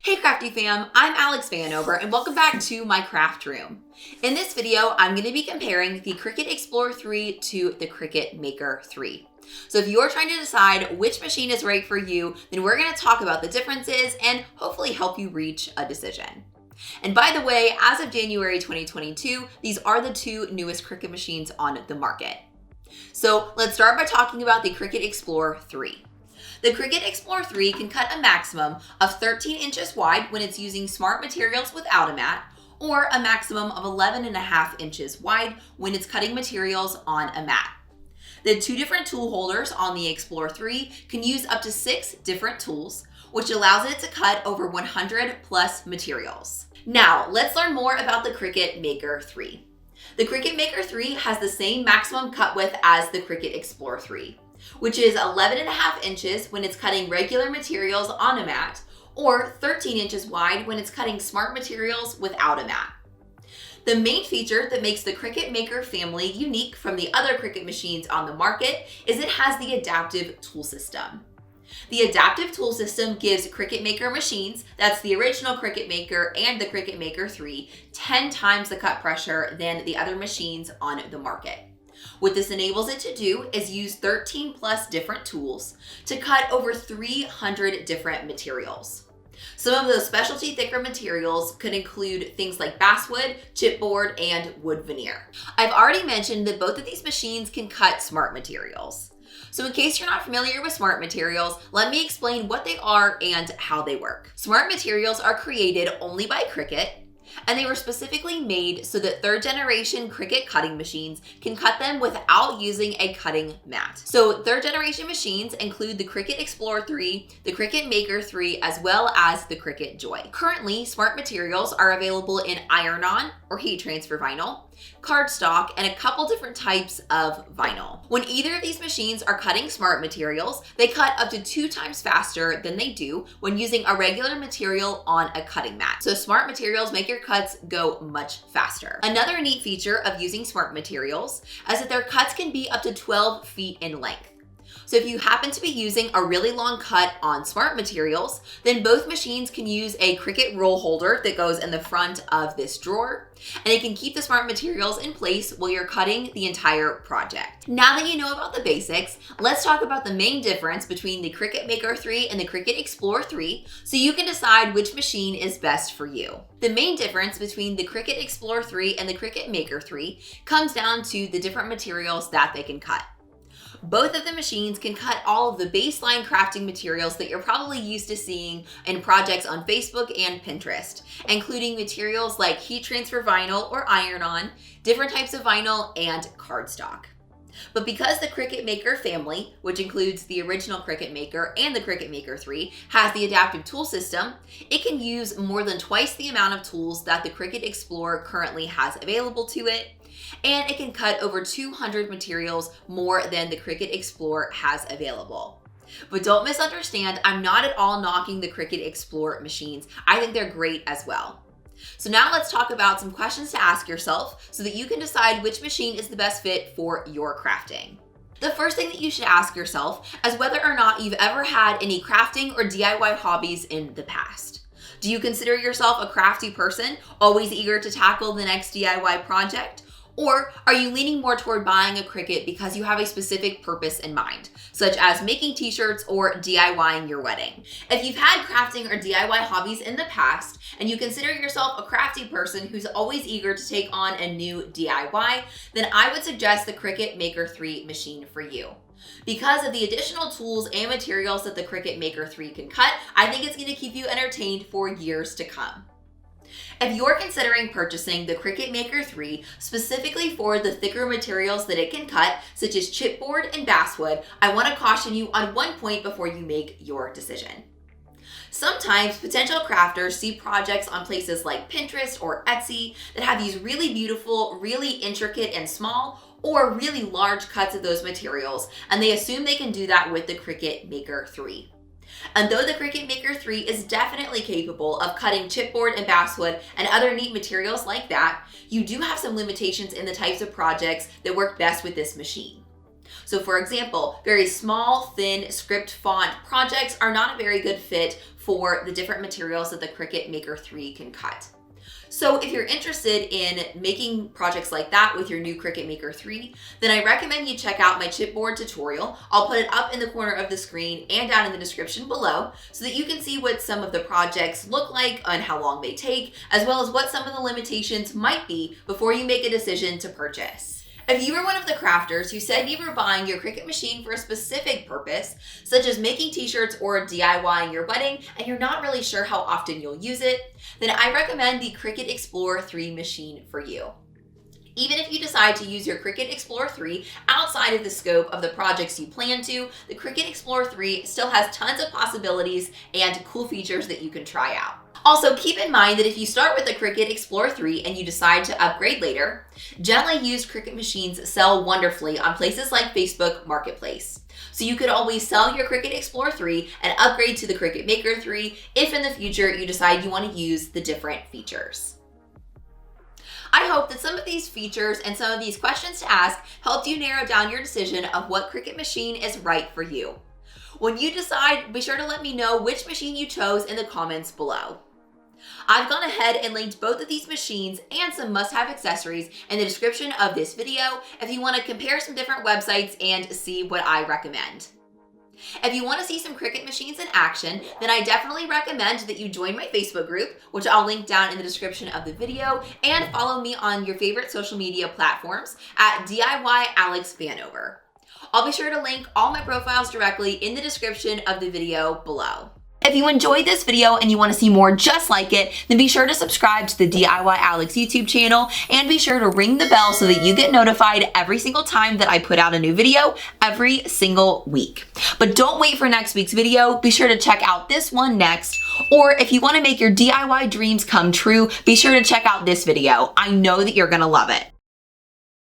Hey Crafty fam, I'm Alex Vanover and welcome back to my craft room. In this video, I'm going to be comparing the Cricut Explore 3 to the Cricut Maker 3. So if you're trying to decide which machine is right for you, then we're going to talk about the differences and hopefully help you reach a decision. And by the way, as of January 2022, these are the two newest Cricut machines on the market. So let's start by talking about the Cricut Explore 3. The Cricut Explore 3 can cut a maximum of 13 inches wide when it's using smart materials without a mat, or a maximum of 11.5 inches wide when it's cutting materials on a mat. The two different tool holders on the Explore 3 can use up to 6 different tools, which allows it to cut over 100 plus materials. Now, let's learn more about the Cricut Maker 3. The Cricut Maker 3 has the same maximum cut width as the Cricut Explore 3, which is 11.5 inches when it's cutting regular materials on a mat, or 13 inches wide when it's cutting smart materials without a mat. The main feature that makes the Cricut Maker family unique from the other Cricut machines on the market is it has the adaptive tool system. The adaptive tool system gives Cricut Maker machines, that's the original Cricut Maker and the Cricut Maker 3, 10 times the cut pressure than the other machines on the market. What this enables it to do is use 13 plus different tools to cut over 300 different materials. Some of those specialty thicker materials could include things like basswood, chipboard, and wood veneer. I've already mentioned that both of these machines can cut smart materials. So in case you're not familiar with smart materials, let me explain what they are and how they work. Smart materials are created only by Cricut, and they were specifically made so that third generation Cricut cutting machines can cut them without using a cutting mat. So third generation machines include the Cricut Explore 3, the Cricut Maker 3, as well as the Cricut Joy. Currently, smart materials are available in iron-on or heat transfer vinyl, cardstock, and a couple different types of vinyl. When either of these machines are cutting smart materials, they cut up to 2 times faster than they do when using a regular material on a cutting mat. So smart materials make your cuts go much faster. Another neat feature of using smart materials is that their cuts can be up to 12 feet in length. So if you happen to be using a really long cut on smart materials, then both machines can use a Cricut roll holder that goes in the front of this drawer, and it can keep the smart materials in place while you're cutting the entire project. Now that you know about the basics, let's talk about the main difference between the Cricut Maker 3 and the Cricut Explore 3 so you can decide which machine is best for you. The main difference between the Cricut Explore 3 and the Cricut Maker 3 comes down to the different materials that they can cut. Both of the machines can cut all of the baseline crafting materials that you're probably used to seeing in projects on Facebook and Pinterest, including materials like heat transfer vinyl or iron-on, different types of vinyl, and cardstock. But because the Cricut Maker family, which includes the original Cricut Maker and the Cricut Maker 3, has the adaptive tool system, it can use more than twice the amount of tools that the Cricut Explore currently has available to it, and it can cut over 200 materials more than the Cricut Explore has available. But don't misunderstand, I'm not at all knocking the Cricut Explore machines. I think they're great as well. So now let's talk about some questions to ask yourself so that you can decide which machine is the best fit for your crafting. The first thing that you should ask yourself is whether or not you've ever had any crafting or DIY hobbies in the past. Do you consider yourself a crafty person, always eager to tackle the next DIY project? Or are you leaning more toward buying a Cricut because you have a specific purpose in mind, such as making t-shirts or DIYing your wedding? If you've had crafting or DIY hobbies in the past, and you consider yourself a crafty person who's always eager to take on a new DIY, then I would suggest the Cricut Maker 3 machine for you. Because of the additional tools and materials that the Cricut Maker 3 can cut, I think it's going to keep you entertained for years to come. If you're considering purchasing the Cricut Maker 3 specifically for the thicker materials that it can cut, such as chipboard and basswood, I want to caution you on one point before you make your decision. Sometimes potential crafters see projects on places like Pinterest or Etsy that have these really beautiful, really intricate and small, or really large cuts of those materials, and they assume they can do that with the Cricut Maker 3. And though the Cricut Maker 3 is definitely capable of cutting chipboard and basswood and other neat materials like that, you do have some limitations in the types of projects that work best with this machine. So for example, very small, thin script font projects are not a very good fit for the different materials that the Cricut Maker 3 can cut. So if you're interested in making projects like that with your new Cricut Maker 3, then I recommend you check out my chipboard tutorial. I'll put it up in the corner of the screen and down in the description below so that you can see what some of the projects look like and how long they take, as well as what some of the limitations might be before you make a decision to purchase. If you were one of the crafters who said you were buying your Cricut machine for a specific purpose, such as making t-shirts or DIYing your wedding, and you're not really sure how often you'll use it, then I recommend the Cricut Explore 3 machine for you. Even if you decide to use your Cricut Explore 3 outside of the scope of the projects you plan to, the Cricut Explore 3 still has tons of possibilities and cool features that you can try out. Also, keep in mind that if you start with the Cricut Explore 3 and you decide to upgrade later, gently used Cricut machines sell wonderfully on places like Facebook Marketplace. So you could always sell your Cricut Explore 3 and upgrade to the Cricut Maker 3 if in the future you decide you want to use the different features. I hope that some of these features and some of these questions to ask helped you narrow down your decision of what Cricut machine is right for you. When you decide, be sure to let me know which machine you chose in the comments below. I've gone ahead and linked both of these machines and some must-have accessories in the description of this video if you want to compare some different websites and see what I recommend. If you want to see some Cricut machines in action, then I definitely recommend that you join my Facebook group, which I'll link down in the description of the video, and follow me on your favorite social media platforms at DIY Alex Vanover. I'll be sure to link all my profiles directly in the description of the video below. If you enjoyed this video and you want to see more just like it, then be sure to subscribe to the DIY Alex YouTube channel and be sure to ring the bell so that you get notified every single time that I put out a new video every single week. But don't wait for next week's video. Be sure to check out this one next. Or if you want to make your DIY dreams come true, be sure to check out this video. I know that you're going to love it.